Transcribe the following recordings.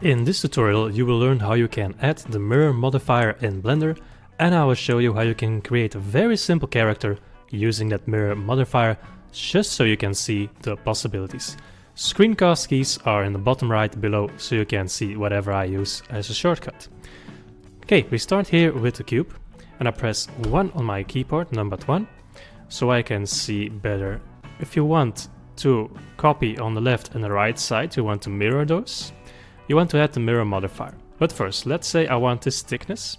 In this tutorial you will learn how you can add the Mirror Modifier in Blender, and I will show you how you can create a very simple character using that Mirror Modifier, just so you can see the possibilities. Screencast keys are in the bottom right below, so you can see whatever I use as a shortcut. Okay, we start here with the cube, and I press 1 on my keyboard, number 1, so I can see better. If you want to copy on the left and the right side, you want to mirror those, you want to add the Mirror Modifier. But first, let's say I want this thickness.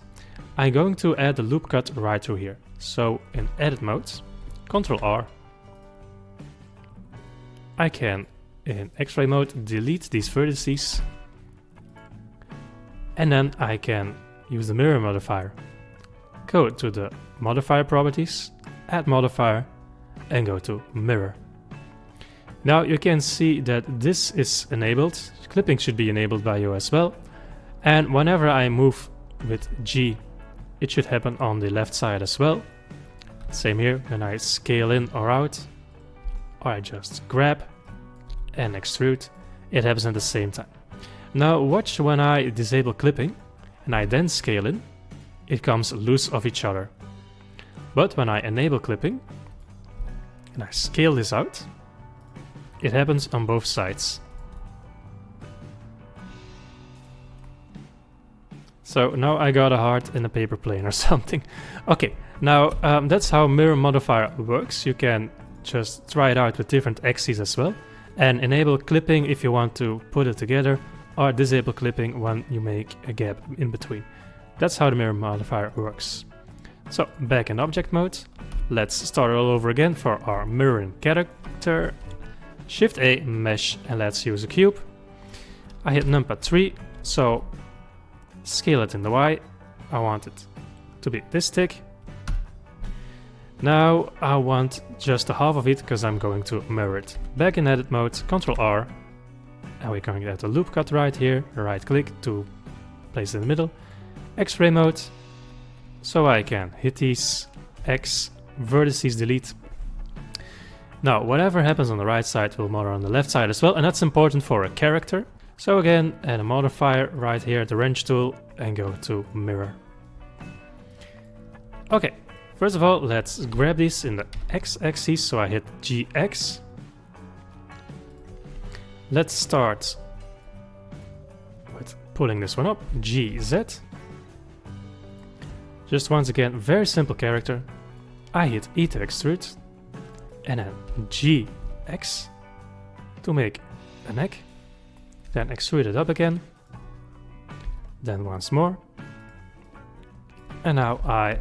I'm going to add the loop cut right through here. So in edit mode, Ctrl R, I can in X-ray mode delete these vertices, and then I can use the Mirror Modifier. Go to the modifier properties, add modifier, and go to mirror. Now you can see that this is enabled. Clipping should be enabled by you as well. And whenever I move with G, it should happen on the left side as well. Same here, when I scale in or out, or I just grab and extrude, it happens at the same time. Now watch when I disable clipping and I then scale in, it comes loose of each other. But when I enable clipping and I scale this out, it happens on both sides. So now I got a heart in a paper plane or something. Okay, now that's how Mirror Modifier works. You can just try it out with different axes as well, and enable clipping if you want to put it together, or disable clipping when you make a gap in between. That's how the Mirror Modifier works. So back in object mode, let's start all over again for our mirroring character. Shift A, mesh, and let's use a cube. I hit numpad 3, so scale it in the Y. I want it to be this thick. Now I want just a half of it because I'm going to mirror it. Back in edit mode, Ctrl R, and we're going to add a loop cut right here, right click to place it in the middle. X-ray mode, so I can hit these X, vertices delete. Now, whatever happens on the right side will mirror on the left side as well, and that's important for a character. So again, add a modifier right here at the wrench tool and go to mirror. Okay, first of all, let's grab this in the X-axis, so I hit GX. Let's start with pulling this one up, GZ. Just once again, very simple character. I hit E to extrude, and then GX to make a neck, then extrude it up again, then once more, and now I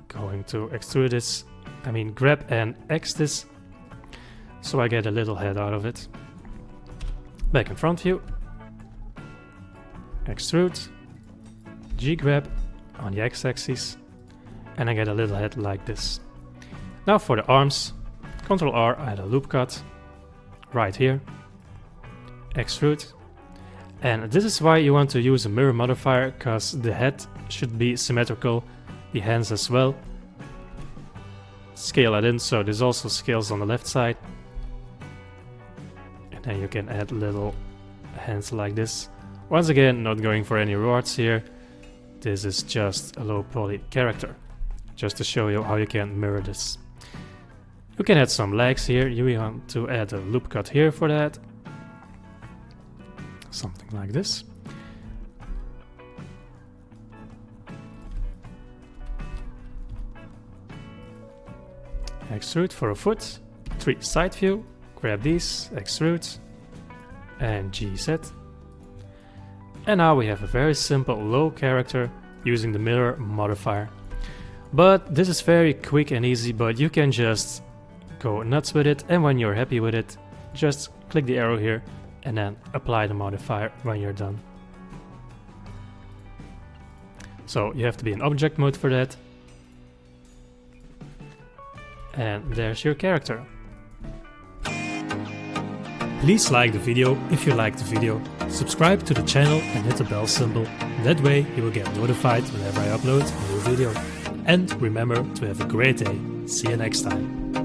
going to extrude this, grab and X this, so I get a little head out of it. Back in front view, extrude, G grab on the X-axis, and I get a little head like this. Now for the arms, Ctrl R, I had a loop cut right here, extrude, and this is why you want to use a Mirror Modifier, because the head should be symmetrical, the hands as well. Scale it in so this also scales on the left side, and then you can add little hands like this. Once again, not going for any rewards here, this is just a low poly character, just to show you how you can mirror this. You can add some legs here. You want to add a loop cut here for that. Something like this. Extrude for a foot. 3 side view. Grab these, extrude, and GZ. And now we have a very simple low character using the Mirror Modifier. But this is very quick and easy, but you can just go nuts with it, and when you're happy with it, just click the arrow here and then apply the modifier when you're done. So you have to be in object mode for that. And there's your character. Please like the video if you liked the video, subscribe to the channel and hit the bell symbol. That way you will get notified whenever I upload a new video. And remember to have a great day. See you next time.